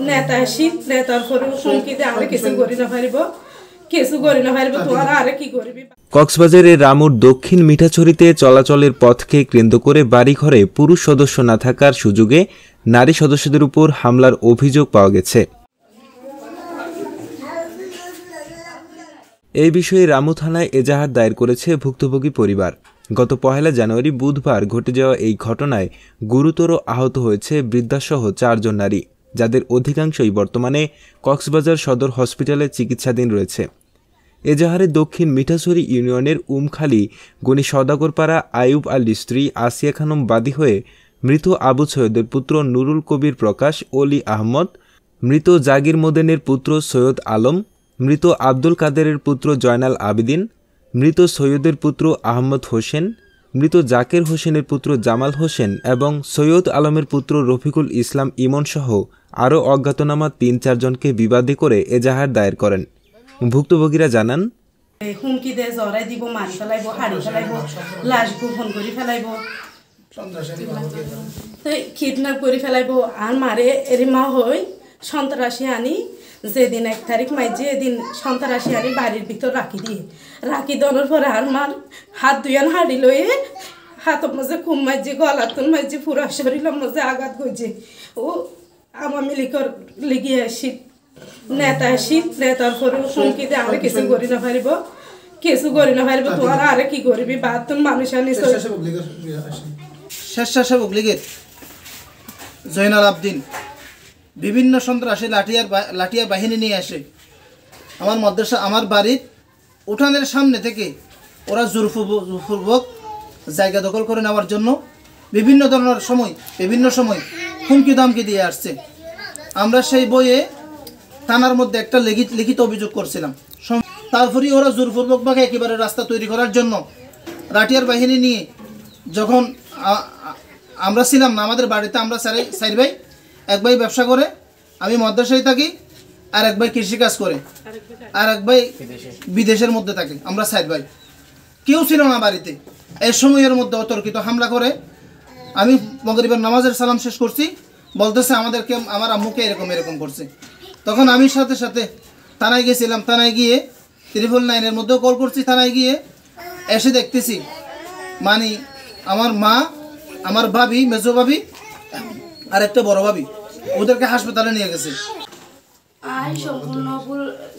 নেতা আসি নেতার পরে হুমকিতে আমরা কিছু করি না পারিব তোরা আরে কি করবি। কক্সবাজারের রামুর দক্ষিণ মিঠাছড়িতে চলাচলের পথকে কেন্দ্র করে বাড়িঘরে পুরুষ সদস্য না থাকার সুযোগে নারী সদস্যদের উপর হামলার অভিযোগ পাওয়া গেছে। এই বিষয়ে রামু থানায় এজাহার দায়ের করেছে ভুক্তভোগী পরিবার। গত 1 জানুয়ারি বুধবার ঘটে যাওয়া এই ঘটনায় গুরুতর আহত হয়েছে বৃদ্ধাসহ 4 জন নারী, যাদের অধিকাংশই বর্তমানে কক্সবাজার সদর হসপিটালে চিকিৎসাধীন রয়েছে। এজাহারে দক্ষিণ মিঠাছড়ি ইউনিয়নের উমখালি গনি সওদাগরপাড়া আইয়ুব আলীর স্ত্রী আসিয়া খানম বাদী হয়ে মৃত আবু সৈয়দের পুত্র নুরুল কবির প্রকাশ অলি আহমদ, মৃত জাগির মোদেনের পুত্র সৈয়দ আলম, মৃত আব্দুল কাদেরের পুত্র জয়নাল আবেদিন, মৃত সৈয়দের পুত্র আহমদ হোসেন, মৃত জাকের হোসেনের পুত্র জামাল হোসেন এবং সৈয়দ আলমের পুত্র রফিকুল ইসলাম ইমন সহ আরও অজ্ঞাতনামা 3-4 জনকে বিবাদী করে এজাহার দায়ের করেন। ভুক্তভোগীরা জানান, হুমকি দিয়ে জড়াই দিব, মারি ফেলাইব, হাড়ি ফেলাইব, লাশ গোপন করে ফেলাইব, কিডন্যাপ করে ফেলাইব আর মারে এরি মা হই সন্ত্রাসী আনি যেদিন 1 তারিখ মাইজে এদিন সন্ত্রাসী আনি বাড়ির ভিতর রাখি দেওয়ার পরে আর মার হাত দুয়ান হাড়ি লয়ে হাতের মাঝে খুব মাইজে গলাতন মাইজে পুরা শরীরের মাঝে আঘাত করছে। ও আমার মিলিকর লিগিয়ে আসি নেতা আসি নেতার পরে হুমকিতে আমরা কিছু করি না পারিব তোরা আরে কি করবি বাদ তুমি মানুষ আনি। স্বেচ্ছাসেবক লীগের জয়নাল আবদিন বিভিন্ন সন্ত্রাসী লাঠিয়া বাহিনী নিয়ে আসে আমার বাড়ির উঠানের সামনে থেকে ওরা জোরপূর্বক জায়গা দখল করে নেওয়ার জন্য বিভিন্ন সময় হুমকি দামকি দিয়ে আসছে। আমরা সেই বইয়ে থানার মধ্যে একটা লিখিত অভিযোগ করছিলাম। তারপরে ওরা জোরপূর্বকভাবে একেবারে রাস্তা তৈরি করার জন্য লাঠিয়ার বাহিনী নিয়ে যখন আমরা ছিলাম না আমাদের বাড়িতে, আমরা 4 ভাই, 1 ভাই ব্যবসা করে, আমি মাদ্রাসায় থাকি, আর 1 ভাই কৃষিকাজ করে, আর 1 ভাই বিদেশের মধ্যে থাকে। আমরা 4 ভাই, কেউ ছিল না বাড়িতে। এই সময়ের মধ্যে অতর্কিত হামলা করে আমি মাগরিবের নামাজের সালাম শেষ করছি, বলতেছে আমাদেরকে আমার আম্মুকে এরকম করছে। তখন আমি সাথে সাথে থানায় গেছিলাম। থানায় গিয়ে 999-এর মধ্যেও কল করছি। থানায় গিয়ে এসে দেখতেছি মানে আমার মা, আমার ভাবি, মেজো ভাবি আর একটা বড় ভাবি, ওদেরকে হাসপাতালে নিয়ে গেছে।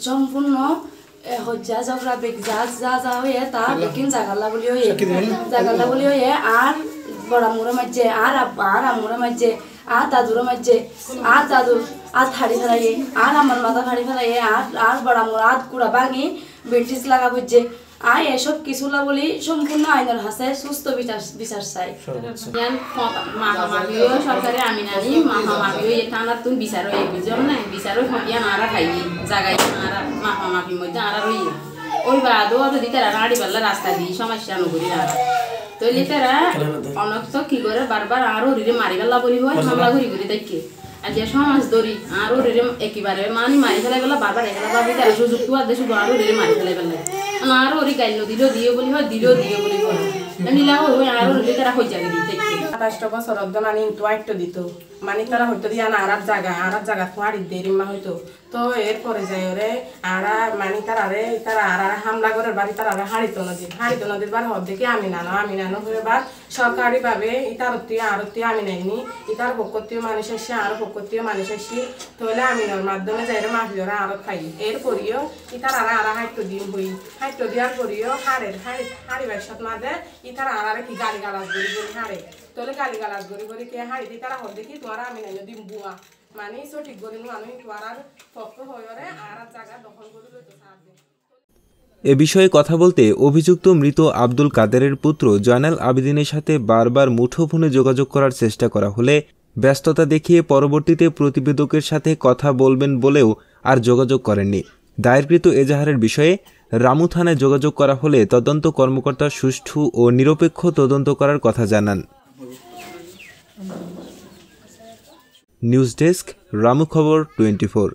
সম্পূর্ণ হজ্জা ঝগড়া বেগ যা হয়ে তা বেকিন জাগাল্লা বলি হয়ে আর বড় মুড়ে মাঝে আর আমুড়ে মাঝে আর দাদুরে মাঝে আর দাদু আর থাড়ি ফেলাইয়ে আর আমার মাথা ফাড়ি ফেলাইয়ে আর বড় মুড়া আর কুড়া ভাঙি ব্রিটিশ লাগা বুঝছে। আর এসব কিছুলা বলি সম্পূর্ণ আইনের হাতে সুস্থ বিচার চাই। মাহামাবিও সরকারে আমি নানি মাহামাবিও এখানে তুমি বিচার হয়ে বুঝল না বিচারও ফটিয়া নারা খাই জায়গায় নারা মাহামাবির মধ্যে আরা রই ওই বাদও যদি তারা নাড়ি পাল্লা রাস্তা দিই সমস্যা নকরি না তৈলি তারা অনক্ত কি করে বারবার আরো রিরে মারি ফেলা বলি হয় হামলা ঘুরি দেখে আর যে সমাজ দরি আরো রিরে একেবারে মারি ফেলাই বেলা বারবার এগুলা ভাবি তারা সুযোগ তো আর দেশ আরো রিরে মারি ফেলাই বেলা আরো ওরি গাইল দিলেও দিয়ে বলি হয় দিলেও দিয়ে বলি হয় নিলা হয় আরো রিরে তারা হয়ে যাবে দেখে 28 বছর অর্ধনানি তো আইটো দিত মানে তারা হয়তো দিয়া না আরার জায়গা ফাড়ি দেরি মা হইতো তো এরপরে যাই ওরে আরা মানে তারা আরা হামলা করে বাড়ি তারা হাড়িত নদীর বার হব দেখে আমি নানো হয়ে বার সরকারি ভাবে আরতি আমি নাইনি ইতার পক্ষতীয় মানুষ আসছে আরো পক্ষতীয় মানুষ আসছি তাহলে আমিনার মাধ্যমে যাই মাফিওরা আরো খাই এরপরিও ইতার আরা হাইটো দিন হই হাইটো দিয়ার পরিও হাড়ি ব্যবসাত মাঝে ইতার আরা কি গালি গালাজ করি হাড়ে তোলে গালি গালাজ করি কে হাড়ি দি তারা হব দেখি তোরা আমি নাইনো দিম বুয়া মানে সঠিক করি আমি তোরার পক্ষ হয়ে আর জায়গা দখল করে লইতে সাহায্য। এ বিষয়ে কথা বলতে অভিযুক্ত মৃত আব্দুল কাদেরের পুত্র জয়নাল আবেদিনের সাথে বারবার মুঠোফোনে যোগাযোগ করার চেষ্টা করা হলে ব্যস্ততা দেখিয়ে পরবর্তীতে প্রতিবেদকের সাথে কথা বলবেন বলেও আর যোগাযোগ করেননি। দায়েরকৃত এজাহারের বিষয়ে রামু থানায় যোগাযোগ করা হলে তদন্ত কর্মকর্তা সুষ্ঠু ও নিরপেক্ষ তদন্ত করার কথা জানান। নিউজ ডেস্ক, রামু খবর 24।